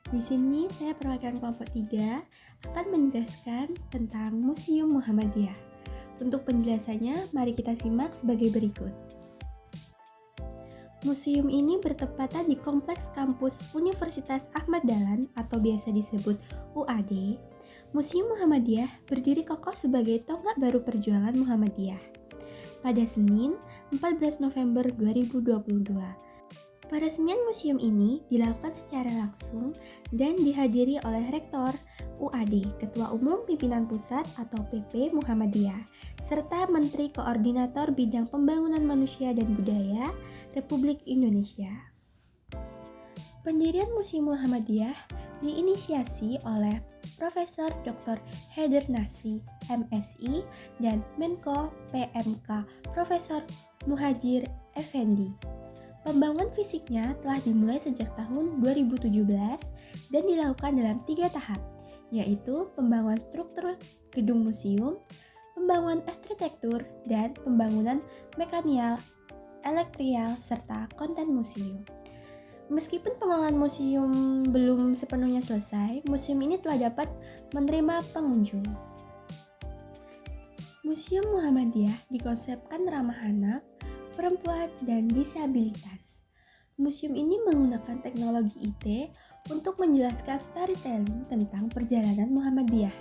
Di sini saya perwakilan kelompok 3 akan menjelaskan tentang Museum Muhammadiyah. Untuk penjelasannya, mari kita simak sebagai berikut. Museum ini bertepatan di Kompleks Kampus Universitas Ahmad Dahlan atau biasa disebut UAD. Museum Muhammadiyah berdiri kokoh sebagai tonggak baru perjuangan Muhammadiyah. Pada Senin, 14 November 2022, peresmian museum ini dilakukan secara langsung dan dihadiri oleh Rektor UAD, Ketua Umum Pimpinan Pusat atau PP Muhammadiyah, serta Menteri Koordinator Bidang Pembangunan Manusia dan Budaya Republik Indonesia. Pendirian Museum Muhammadiyah diinisiasi oleh Profesor Dr. Haidar Nasri, MSI, dan Menko PMK Profesor Muhadjir Effendi. Pembangunan fisiknya telah dimulai sejak tahun 2017 dan dilakukan dalam 3 tahap, yaitu pembangunan struktur gedung museum, pembangunan arsitektur, dan pembangunan mekanial, elektrial, serta konten museum. Meskipun pengelolaan museum belum sepenuhnya selesai, museum ini telah dapat menerima pengunjung. Museum Muhammadiyah dikonsepkan ramah anak, perempuan, dan disabilitas. Museum ini menggunakan teknologi IT untuk menjelaskan storytelling tentang perjalanan Muhammadiyah.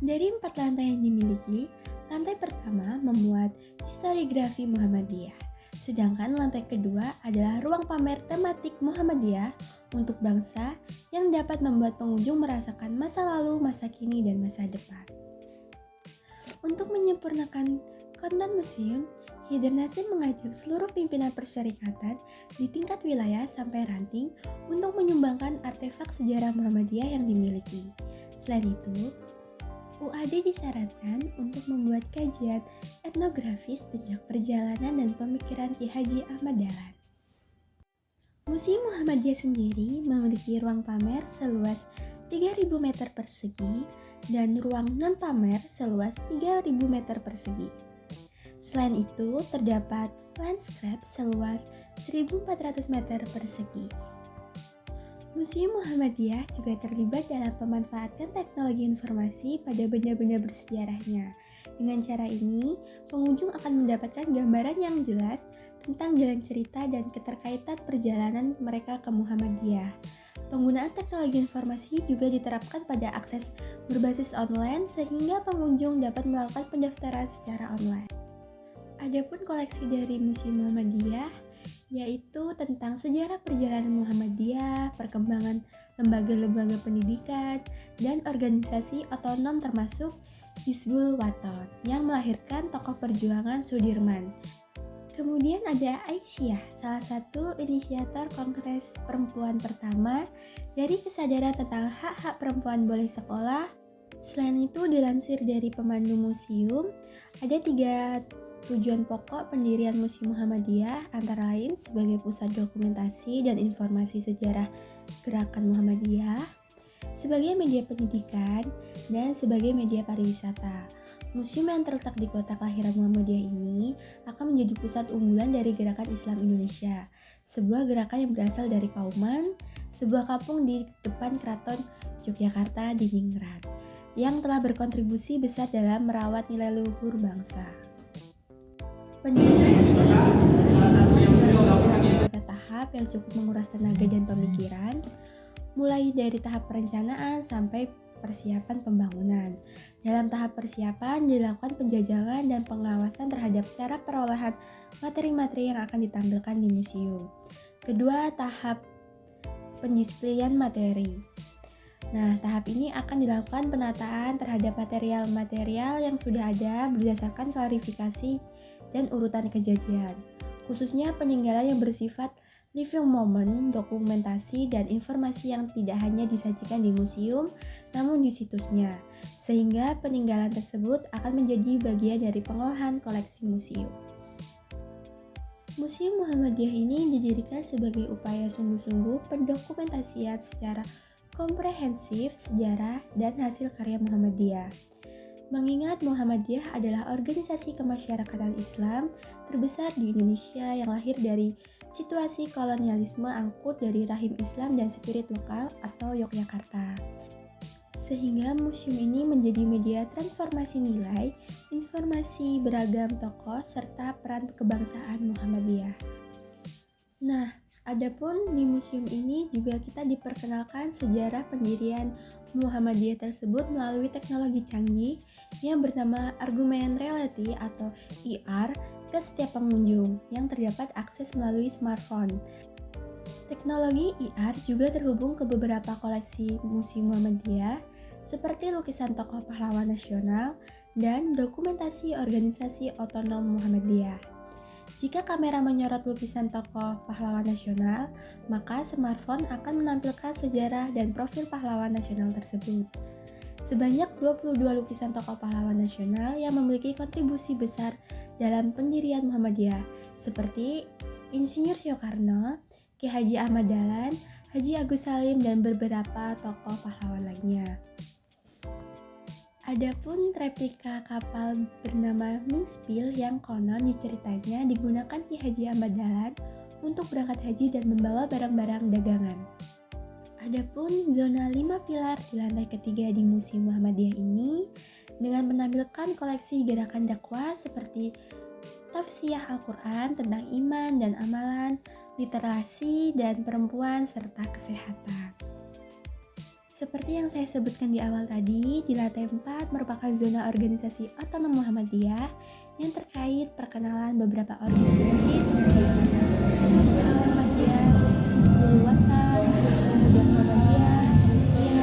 Dari 4 lantai yang dimiliki, lantai pertama memuat historiografi Muhammadiyah, sedangkan lantai kedua adalah ruang pamer tematik Muhammadiyah untuk bangsa yang dapat membuat pengunjung merasakan masa lalu, masa kini, dan masa depan. Untuk menyempurnakan konten museum, Haidar Nasir mengajak seluruh pimpinan persyarikatan di tingkat wilayah sampai ranting untuk menyumbangkan artefak sejarah Muhammadiyah yang dimiliki. Selain itu, UAD disarankan untuk membuat kajian etnografis sejak perjalanan dan pemikiran Ki Haji Ahmad Dahlan. Museum Muhammadiyah sendiri memiliki ruang pamer seluas 3.000 meter persegi dan ruang non-pamer seluas 3.000 meter persegi. Selain itu, terdapat landscape seluas 1.400 meter persegi. Museum Muhammadiyah juga terlibat dalam pemanfaatan teknologi informasi pada benda-benda bersejarahnya. Dengan cara ini, pengunjung akan mendapatkan gambaran yang jelas tentang jalan cerita dan keterkaitan perjalanan mereka ke Muhammadiyah. Penggunaan teknologi informasi juga diterapkan pada akses berbasis online sehingga pengunjung dapat melakukan pendaftaran secara online. Adapun koleksi dari Museum Muhammadiyah yaitu tentang sejarah perjalanan Muhammadiyah, perkembangan lembaga-lembaga pendidikan, dan organisasi otonom termasuk Hizbul Wathan yang melahirkan tokoh perjuangan Sudirman. Kemudian ada Aisyah, salah satu inisiator Kongres Perempuan pertama dari kesadaran tentang hak-hak perempuan boleh sekolah. Selain itu, dilansir dari pemandu museum, ada 3 tujuan pokok pendirian Museum Muhammadiyah, antara lain sebagai pusat dokumentasi dan informasi sejarah gerakan Muhammadiyah, sebagai media pendidikan, dan sebagai media pariwisata. Museum yang terletak di kota kelahiran Muhammadiyah ini akan menjadi pusat unggulan dari gerakan Islam Indonesia, sebuah gerakan yang berasal dari Kauman, sebuah kampung di depan Keraton Yogyakarta di Ningrat, yang telah berkontribusi besar dalam merawat nilai luhur bangsa. Pendirian museum ini dilakukan dalam beberapa tahap yang cukup menguras tenaga dan pemikiran, mulai dari tahap perencanaan sampai persiapan pembangunan. Dalam tahap persiapan dilakukan penjajakan dan pengawasan terhadap cara perolehan materi-materi yang akan ditampilkan di museum. Kedua, tahap pendispleyan materi. Nah, tahap ini akan dilakukan penataan terhadap material-material yang sudah ada berdasarkan klarifikasi dan urutan kejadian, khususnya peninggalan yang bersifat living moment, dokumentasi, dan informasi yang tidak hanya disajikan di museum, namun di situsnya, sehingga peninggalan tersebut akan menjadi bagian dari pengolahan koleksi museum. Museum Muhammadiyah ini didirikan sebagai upaya sungguh-sungguh pendokumentasian secara komprehensif sejarah dan hasil karya Muhammadiyah. Mengingat Muhammadiyah adalah organisasi kemasyarakatan Islam terbesar di Indonesia yang lahir dari situasi kolonialisme angkut dari rahim Islam dan spirit lokal atau Yogyakarta. Sehingga museum ini menjadi media transformasi nilai, informasi beragam tokoh, serta peran kebangsaan Muhammadiyah. Nah, adapun di museum ini juga kita diperkenalkan sejarah pendirian Muhammadiyah tersebut melalui teknologi canggih yang bernama Argument Reality atau IR ke setiap pengunjung yang terdapat akses melalui smartphone. Teknologi IR juga terhubung ke beberapa koleksi Museum Muhammadiyah seperti lukisan tokoh pahlawan nasional dan dokumentasi organisasi otonom Muhammadiyah. Jika kamera menyorot lukisan tokoh pahlawan nasional, maka smartphone akan menampilkan sejarah dan profil pahlawan nasional tersebut. Sebanyak 22 lukisan tokoh pahlawan nasional yang memiliki kontribusi besar dalam pendirian Muhammadiyah, seperti Insinyur Soekarno, Ki Haji Ahmad Dahlan, Haji Agus Salim, dan beberapa tokoh pahlawan lainnya. Adapun replika kapal bernama Minspil yang konon diceritanya digunakan Ki Haji Ahmad Dahlan untuk berangkat haji dan membawa barang-barang dagangan. Adapun zona 5 pilar di lantai ketiga di Museum Muhammadiyah ini dengan menampilkan koleksi gerakan dakwah seperti tafsirah Al-Quran tentang iman dan amalan, literasi dan perempuan, serta kesehatan. Seperti yang saya sebutkan di awal tadi, di lantai 4 merupakan zona organisasi otonom Muhammadiyah yang terkait perkenalan beberapa organisasi seperti Mahasiswa Muhammadiyah, Hizbul Wathan, Pemuda Muhammadiyah, Rusia,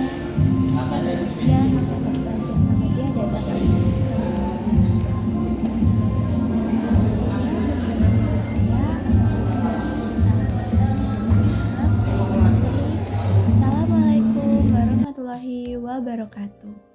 Masyarakat Rusia, Ikatan Pelajar Muhammadiyah, dan Bapak Ibu Assalamualaikum warahmatullahi wabarakatuh.